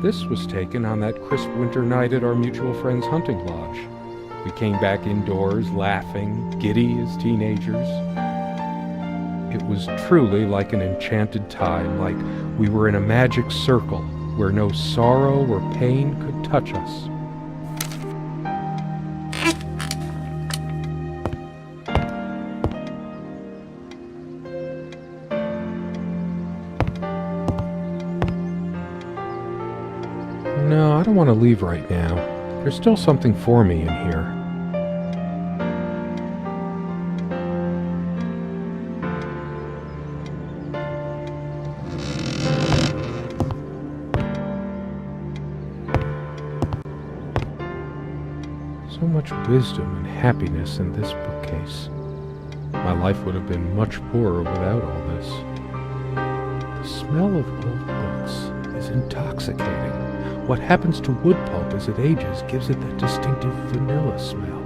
This was taken on that crisp winter night at our mutual friend's hunting lodge. We came back indoors, laughing, giddy as teenagers. It was truly like an enchanted time, like we were in a magic circle where no sorrow or pain could touch us. No, I don't want to leave right now. There's still something for me in here. So much wisdom and happiness in this bookcase. My life would have been much poorer without all this. The smell of old books is intoxicating. What happens to wood pulp as it ages gives it that distinctive vanilla smell.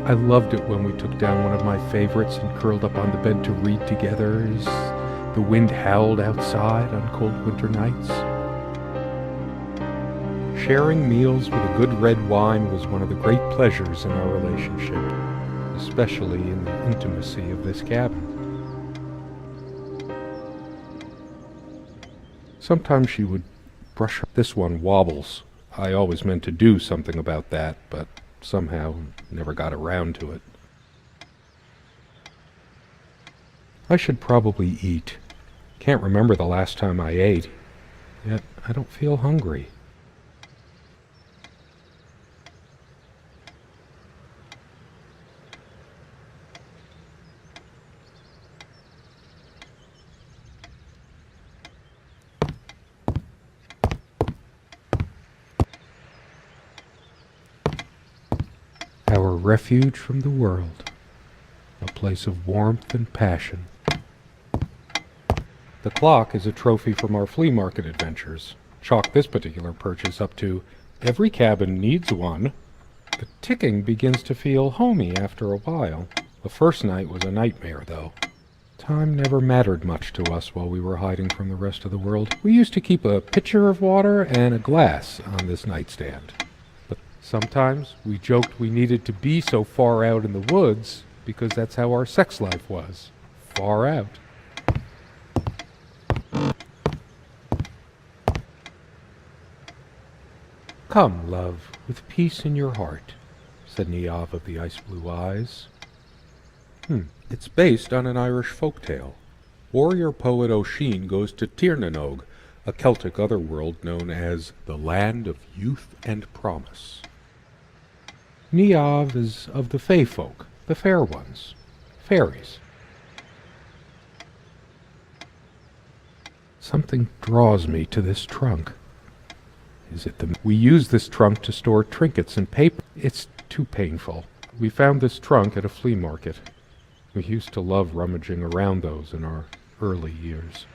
I loved it when we took down one of my favorites and curled up on the bed to read together as the wind howled outside on cold winter nights. Sharing meals with a good red wine was one of the great pleasures in our relationship, especially in the intimacy of this cabin. Sometimes she would brush. This one wobbles. I always meant to do something about that, but somehow never got around to it. I should probably eat. Can't remember the last time I ate, yet I don't feel hungry. Our refuge from the world, a place of warmth and passion. The clock is a trophy from our flea market adventures. Chalk this particular purchase up to "Every cabin needs one." The ticking begins to feel homey after a while. The first night was a nightmare, though. Time never mattered much to us while we were hiding from the rest of the world. We used to keep a pitcher of water and a glass on this nightstand. Sometimes we joked we needed to be so far out in the woods because that's how our sex life was. Far out. "Come, love, with peace in your heart," said Niamh of the ice-blue eyes. It's based on an Irish folk tale. Warrior poet O'Sheen goes to Tirnanog, a Celtic otherworld known as the Land of Youth and Promise. Niamh is of the Fey folk, the fair ones, fairies. Something draws me to this trunk. Is it we use this trunk to store trinkets and paper? It's too painful. We found this trunk at a flea market. We used to love rummaging around those in our early years.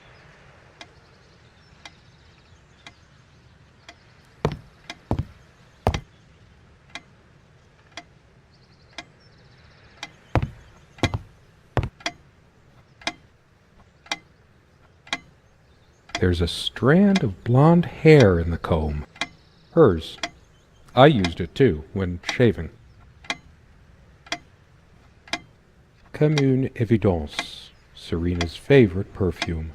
There's a strand of blonde hair in the comb. Hers. I used it too, when shaving. Comme une évidence, Serena's favorite perfume.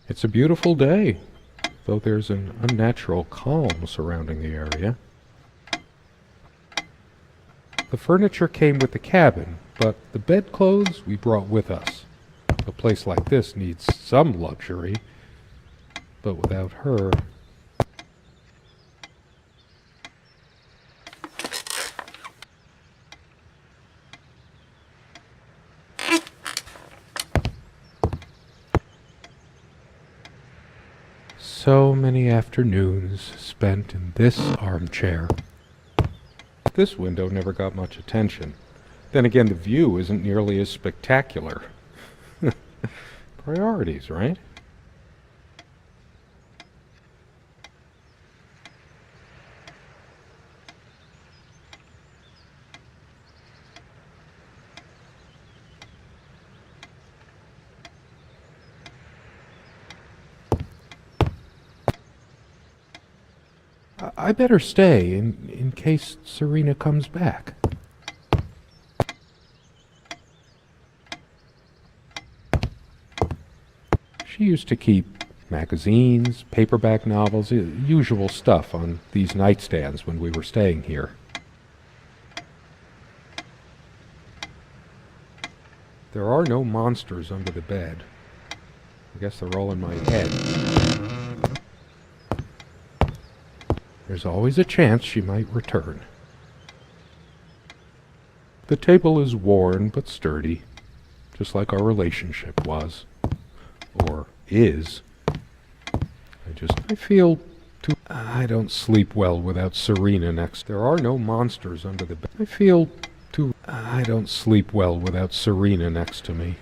It's a beautiful day, though there's an unnatural calm surrounding the area. The furniture came with the cabin, but the bedclothes we brought with us. A place like this needs some luxury, but without her... So many afternoons spent in this armchair. This window never got much attention. Then again, the view isn't nearly as spectacular. Priorities, right? I better stay in case Serena comes back. She used to keep magazines, paperback novels, usual stuff on these nightstands when we were staying here. There are no monsters under the bed. I guess they're all in my head. There's always a chance she might return. The table is worn but sturdy, just like our relationship was. Or is. I feel too... I don't sleep well without Serena next. There are no monsters under the bed. I don't sleep well without Serena next to me.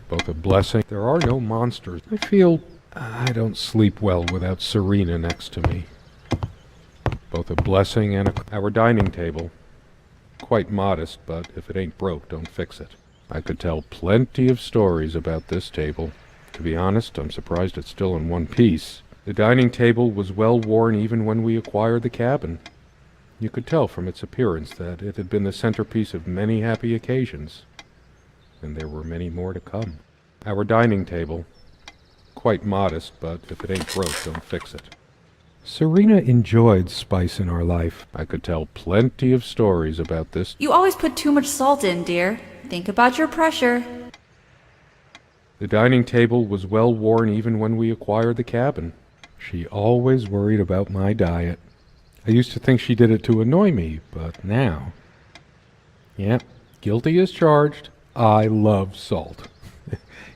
Both a blessing. There are no monsters. I don't sleep well without Serena next to me. Both a blessing and our dining table. Quite modest, but if it ain't broke, don't fix it. I could tell plenty of stories about this table. To be honest, I'm surprised it's still in one piece. The dining table was well worn even when we acquired the cabin. You could tell from its appearance that it had been the centerpiece of many happy occasions. And there were many more to come. Our dining table. Quite modest, but if it ain't broke, don't fix it. Serena enjoyed spice in our life. I could tell plenty of stories about this. You always put too much salt in, dear. Think about your pressure. The dining table was well worn even when we acquired the cabin. She always worried about my diet. I used to think she did it to annoy me, but now... Yep, guilty as charged. I love salt.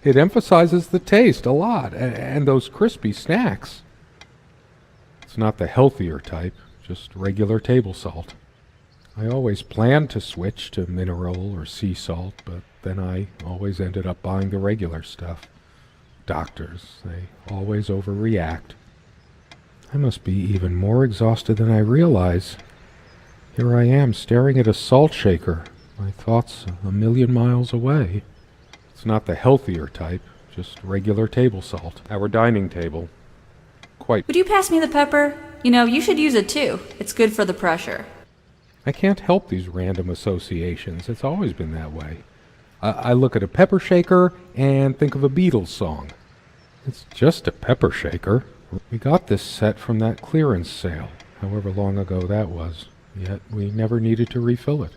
It emphasizes the taste a lot, and those crispy snacks. It's not the healthier type, just regular table salt. I always planned to switch to mineral or sea salt, but then I always ended up buying the regular stuff. Doctors, they always overreact. I must be even more exhausted than I realize. Here I am staring at a salt shaker, my thoughts a million miles away. It's not the healthier type, just regular table salt. Our dining table. Would you pass me the pepper? You know, you should use it too. It's good for the pressure. I can't help these random associations. It's always been that way. I look at a pepper shaker and think of a Beatles song. It's just a pepper shaker. We got this set from that clearance sale, however long ago that was, yet we never needed to refill it.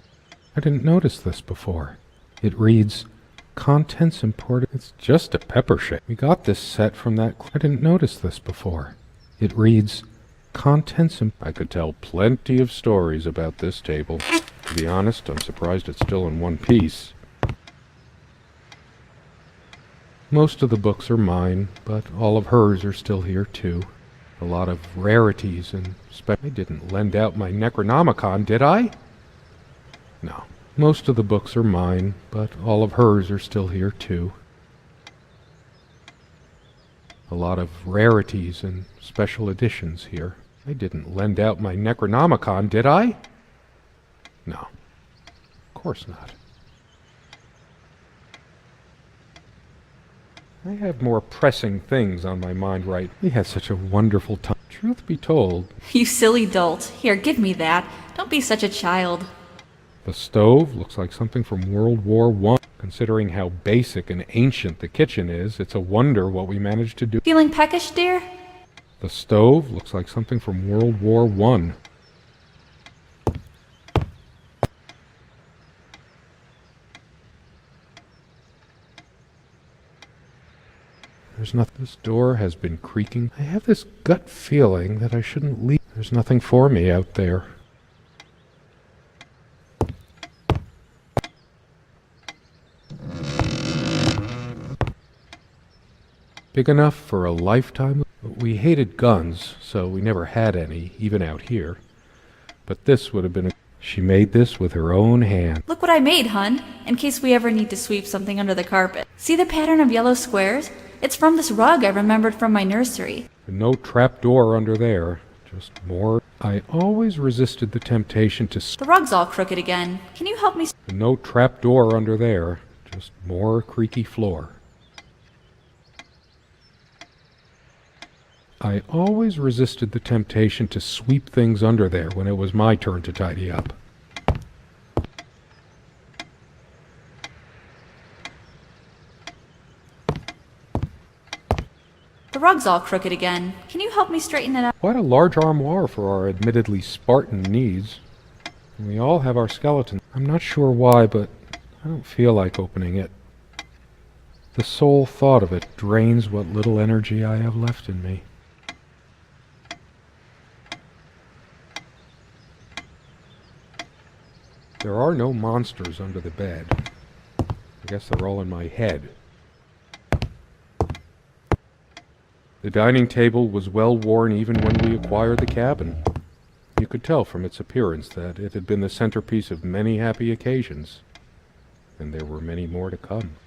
I didn't notice this before. It reads, "Contents imported." It's just a pepper shaker. We got this set from that... I didn't notice this before. It reads, "Contents I could tell plenty of stories about this table. To be honest, I'm surprised it's still in one piece. Most of the books are mine, but all of hers are still here too. A lot of rarities and I didn't lend out my Necronomicon, did I? No. Most of the books are mine, but all of hers are still here too. A lot of rarities and special editions here. I didn't lend out my Necronomicon, did I? No. Of course not. I have more pressing things on my mind right. We had such a wonderful time. Truth be told... You silly dolt. Here, give me that. Don't be such a child. The stove looks like something from World War I. Considering how basic and ancient the kitchen is, it's a wonder what we managed to do. Feeling peckish, dear? The stove looks like something from World War I. There's nothing. This door has been creaking. I have this gut feeling that I shouldn't leave. There's nothing for me out there. Big enough for a lifetime. We hated guns, so we never had any, even out here. But this would have been She made this with her own hand. Look what I made, hun, in case we ever need to sweep something under the carpet. See the pattern of yellow squares? It's from this rug I remembered from my nursery. No trap door under there, just more. I always resisted the temptation to... The rug's all crooked again. Can you help me? No trap door under there, just more creaky floor. I always resisted the temptation to sweep things under there when it was my turn to tidy up. The rug's all crooked again. Can you help me straighten it out? Quite a large armoire for our admittedly Spartan needs. And we all have our skeletons. I'm not sure why, but I don't feel like opening it. The sole thought of it drains what little energy I have left in me. There are no monsters under the bed. I guess they're all in my head. The dining table was well worn even when we acquired the cabin. You could tell from its appearance that it had been the centerpiece of many happy occasions, and there were many more to come.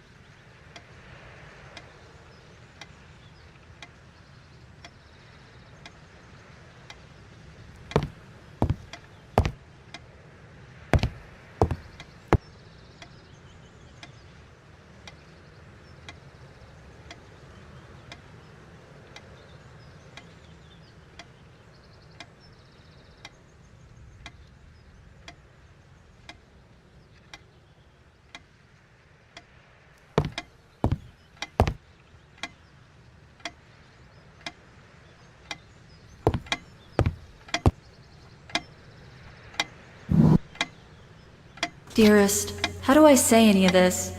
Dearest, how do I say any of this?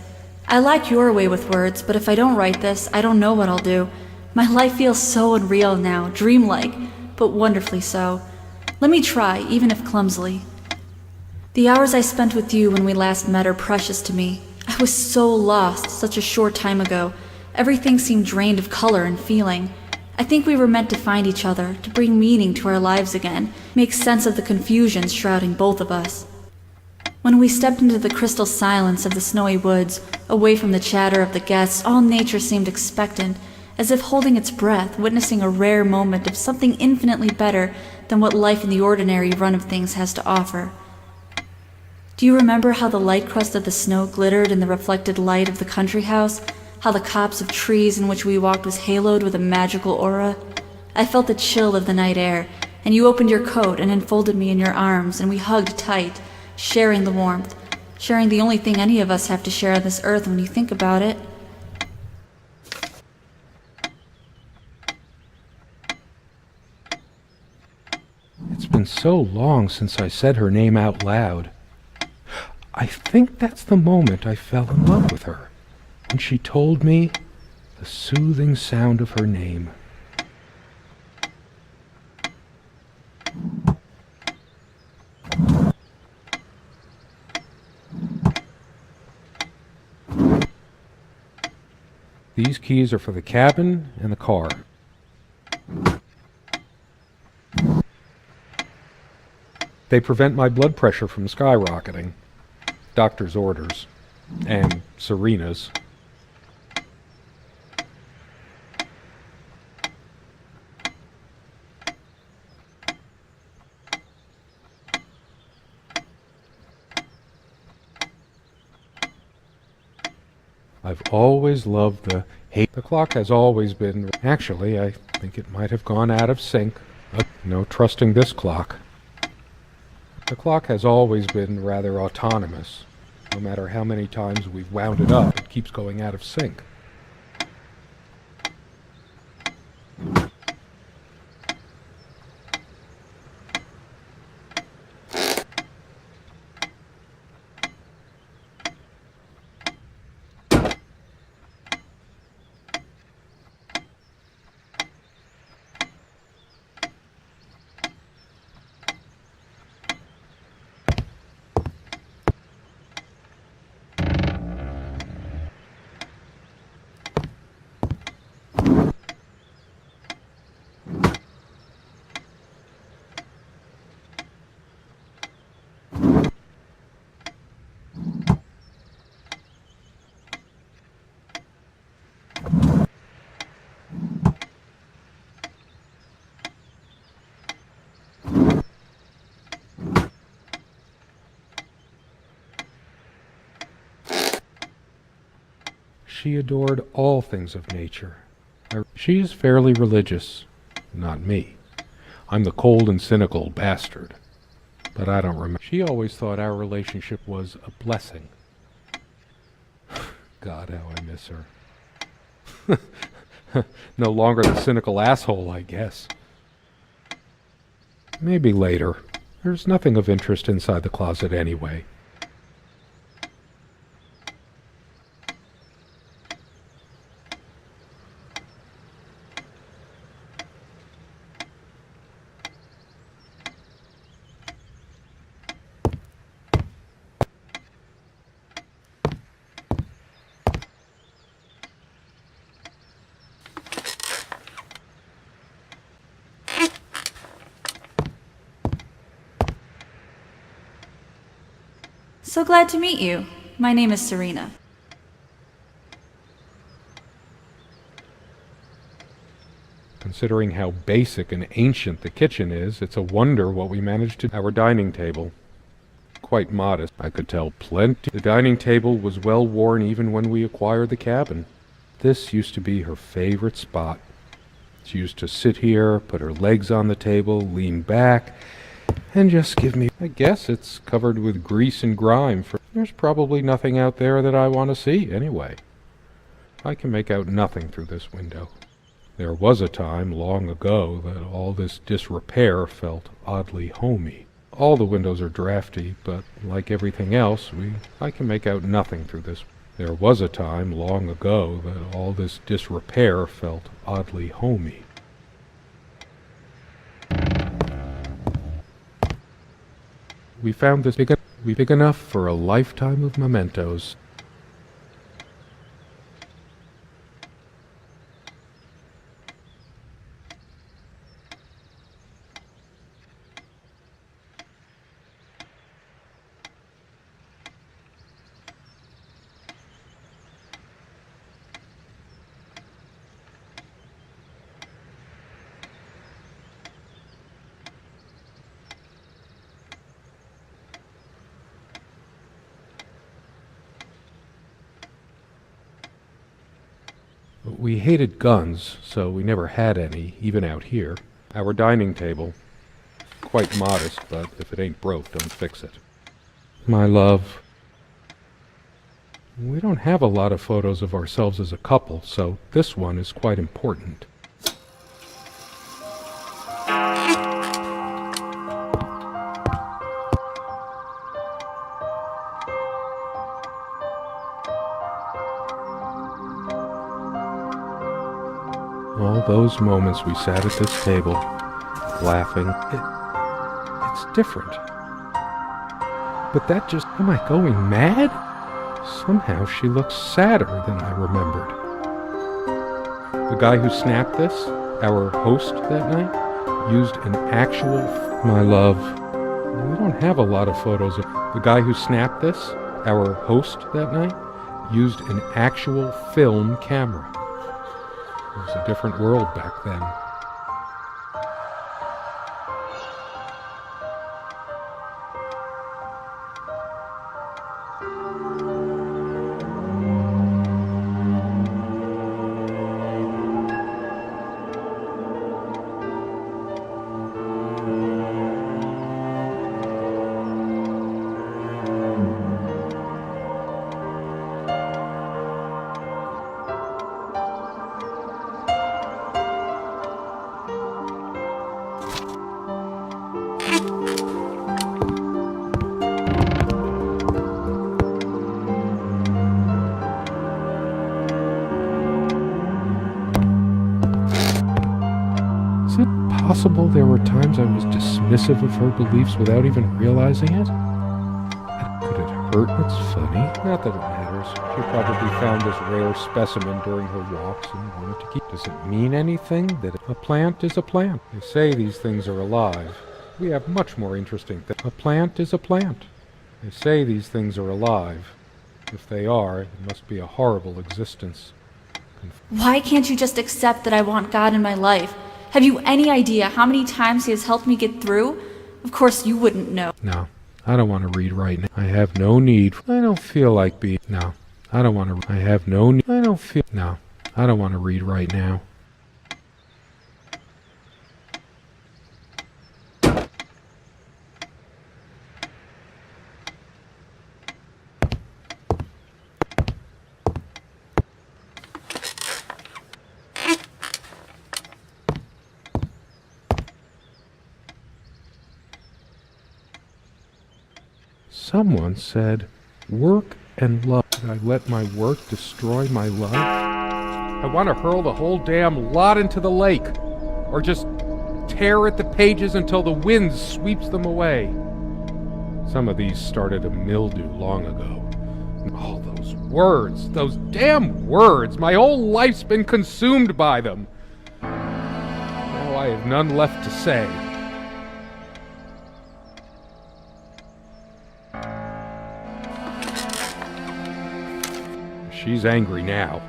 I like your way with words, but if I don't write this, I don't know what I'll do. My life feels so unreal now, dreamlike, but wonderfully so. Let me try, even if clumsily. The hours I spent with you when we last met are precious to me. I was so lost such a short time ago. Everything seemed drained of color and feeling. I think we were meant to find each other, to bring meaning to our lives again, make sense of the confusion shrouding both of us. When we stepped into the crystal silence of the snowy woods, away from the chatter of the guests, all nature seemed expectant, as if holding its breath, witnessing a rare moment of something infinitely better than what life in the ordinary run of things has to offer. Do you remember how the light crust of the snow glittered in the reflected light of the country house? How the copse of trees in which we walked was haloed with a magical aura? I felt the chill of the night air, and you opened your coat and enfolded me in your arms, and we hugged tight, sharing the warmth, sharing the only thing any of us have to share on this earth when you think about it. It's been so long since I said her name out loud. I think that's the moment I fell in love with her, when she told me the soothing sound of her name. These keys are for the cabin and the car. They prevent my blood pressure from skyrocketing. Doctor's orders. And Serena's. I've always loved the hate. The clock has always been... Actually, I think it might have gone out of sync. No trusting this clock. The clock has always been rather autonomous. No matter how many times we've wound it up, it keeps going out of sync. She adored all things of nature. She is fairly religious, not me. I'm the cold and cynical bastard. But I don't remember. She always thought our relationship was a blessing. God, how I miss her. No longer the cynical asshole, I guess. Maybe later. There's nothing of interest inside the closet anyway. So glad to meet you. My name is Serena. Considering how basic and ancient the kitchen is, it's a wonder what we managed to... Our dining table. Quite modest, I could tell plenty. The dining table was well worn even when we acquired the cabin. This used to be her favorite spot. She used to sit here, put her legs on the table, lean back, and just give me... I guess it's covered with grease and grime. There's probably nothing out there that I want to see, anyway. I can make out nothing through this window. There was a time, long ago, that all this disrepair felt oddly homey. All the windows are drafty, but like everything else, I can make out nothing through this. There was a time, long ago, that all this disrepair felt oddly homey. We found this big enough for a lifetime of mementos. We hated guns, so we never had any, even out here. Our dining table. Quite modest, but if it ain't broke, don't fix it. My love. We don't have a lot of photos of ourselves as a couple, so this one is quite important. All those moments we sat at this table, laughing. It's different. But that just... Am I going mad? Somehow she looks sadder than I remembered. The guy who snapped this, our host that night, used an actual... My love. We don't have a lot of photos of... The guy who snapped this, our host that night, used an actual film camera. It was a different world back then. Is it possible there were times I was dismissive of her beliefs without even realizing it? Could it hurt? It's funny. Not that it matters. She probably found this rare specimen during her walks and wanted to keep. Does it mean anything that a plant is a plant? They say these things are alive. We have much more interesting things. A plant is a plant. They say these things are alive. If they are, it must be a horrible existence. Why can't you just accept that I want God in my life? Have you any idea how many times He has helped me get through? Of course you wouldn't know. No, I don't want to read right now. I have no need. I don't feel like being... No, I don't want to... I have no need. I don't feel... No, I don't want to read right now. Someone said, work and love. Did I let my work destroy my love? I want to hurl the whole damn lot into the lake, or just tear at the pages until the wind sweeps them away. Some of these started to mildew long ago. All those words, those damn words, my whole life's been consumed by them. Now I have none left to say. She's angry now.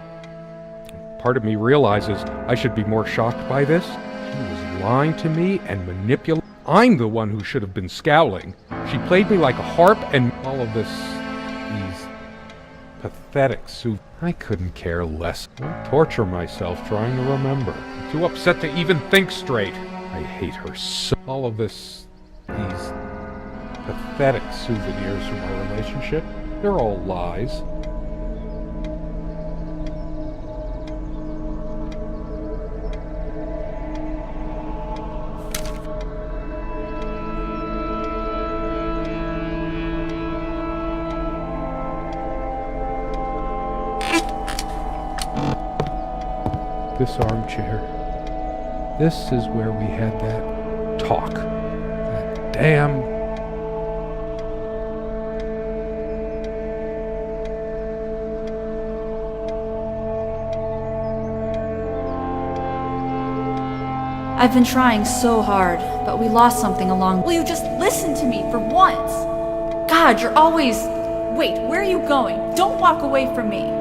Part of me realizes I should be more shocked by this. She was lying to me and manipulating. I'm the one who should have been scowling. She played me like a harp, and all of this, these pathetic I couldn't care less. I torture myself trying to remember. I'm too upset to even think straight. I hate her so. All of this, these pathetic souvenirs from our relationship, they're all lies. This armchair. This is where we had that talk. That damn... I've been trying so hard, but we lost something along. Will you just listen to me for once? God, you're always... Wait, where are you going? Don't walk away from me.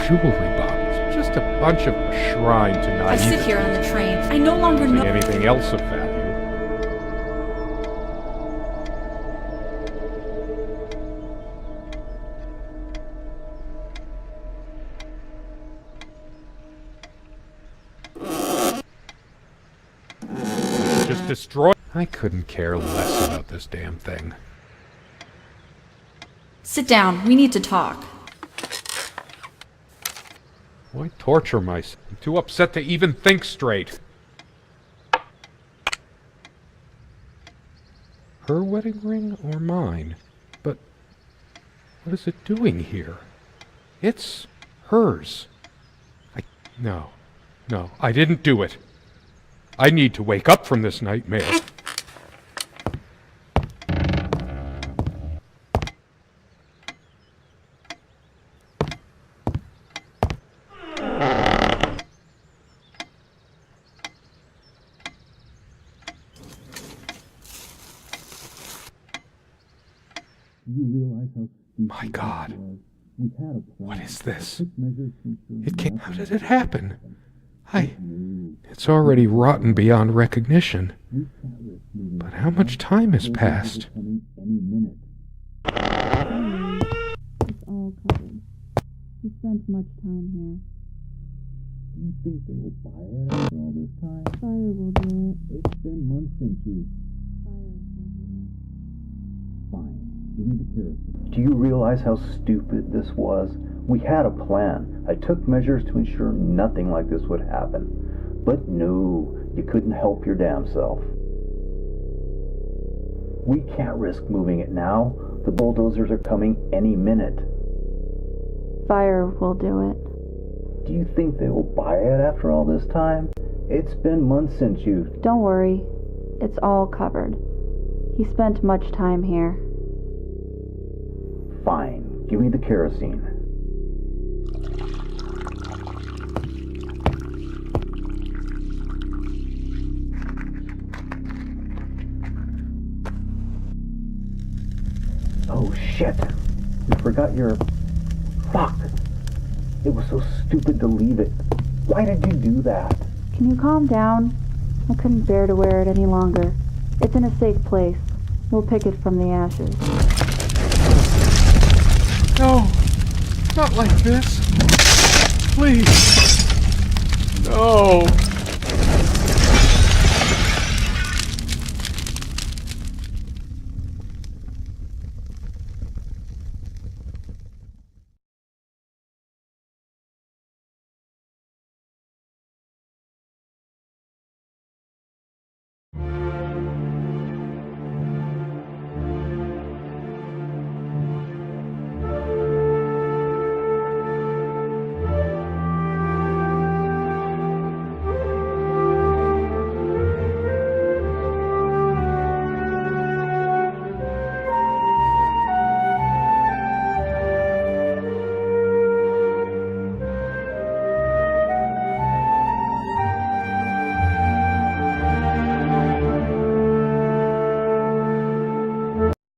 Jewelry bottles, just a bunch of a shrine to naivety. I sit here on the train. I no longer know anything else of value. Just destroy. I couldn't care less about this damn thing. Sit down. We need to talk. Why torture myself? I'm too upset to even think straight. Her wedding ring or mine? But what is it doing here? It's hers. No, I didn't do it. I need to wake up from this nightmare. My God, what is this? It can't. How did it happen? It's already rotten beyond recognition. But how much time has passed? It's all covered. He spent much time here. Do you think they will buy it after all this time? Fire will do it. It's been months since you... Fire will do it. Fine. Give me the kerosene. Do you realize how stupid this was? We had a plan. I took measures to ensure nothing like this would happen. But no, you couldn't help your damn self. We can't risk moving it now. The bulldozers are coming any minute. Fire will do it. Do you think they will buy it after all this time? It's been months since you... Don't worry. It's all covered. He spent much time here. Fine. Give me the kerosene. Oh shit! You forgot your... Fuck! It was so stupid to leave it. Why did you do that? Can you calm down? I couldn't bear to wear it any longer. It's in a safe place. We'll pick it from the ashes. No, not like this. Please. No.